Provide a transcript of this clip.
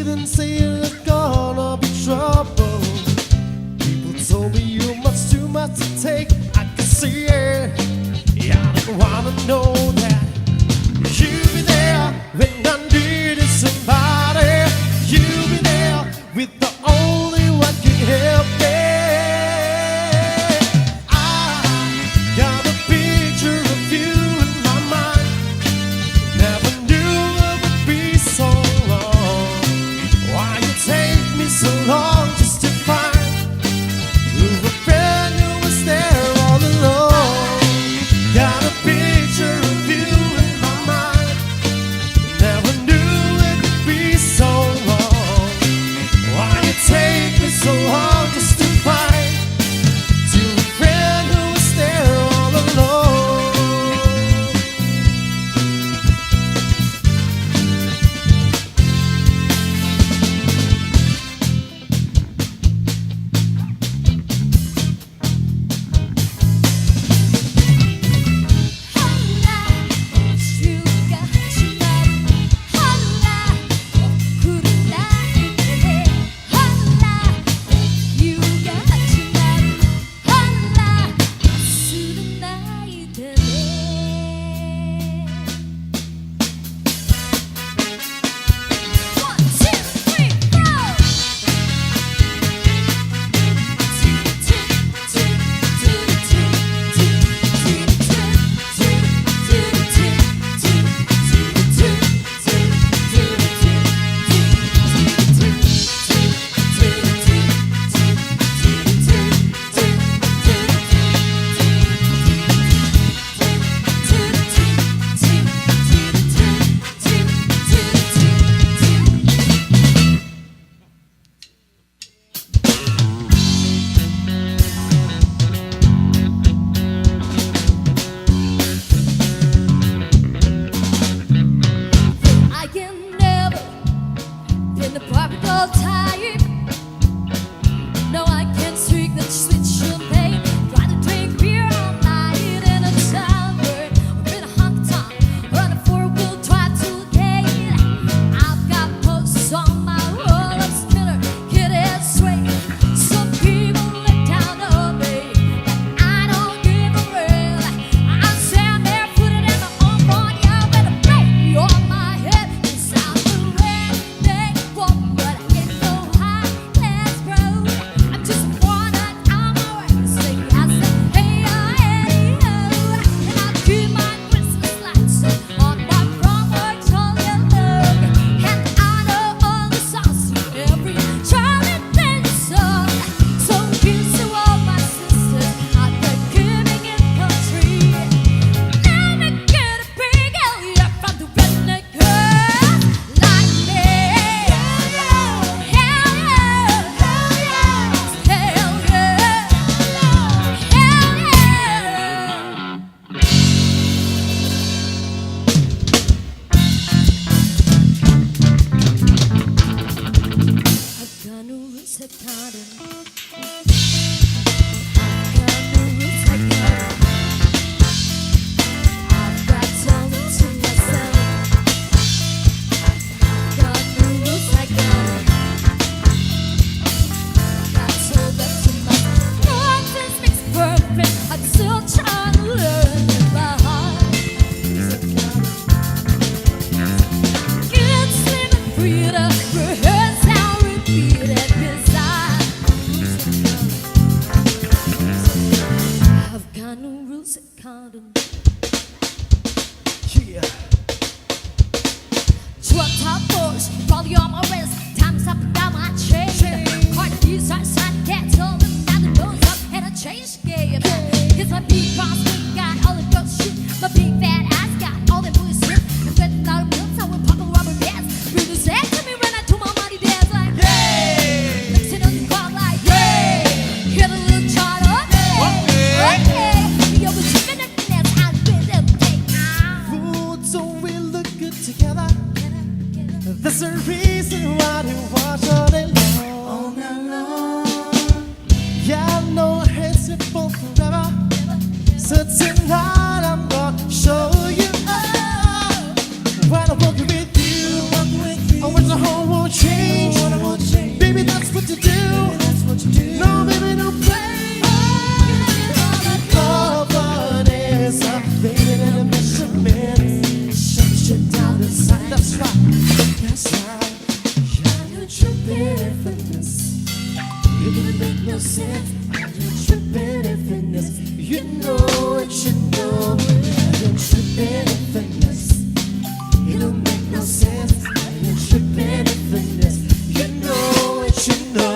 didn't say there's gonna be trouble. People told me you're much too much to take. I can see it. Yeah, I don't wanna know that. You'll be there when I needed somebody. You'll be there with the only one can help me. So long just to find who a friend who was there all alone. Got a picture of you in my mind. Never knew it would be so long. Why you take me so long just to find a friend who was there all alone. There's a reason why they watch all day long. Yeah, I know I hate it for forever. So tonight I'm gonna show you when I walk with you, I wish the whole world changed. tripping in fitness. It don't make no sense. You're tripping in fitness. You know what you know. You're tripping in fitness. It don't make no sense. You're tripping in fitness. You know what you know.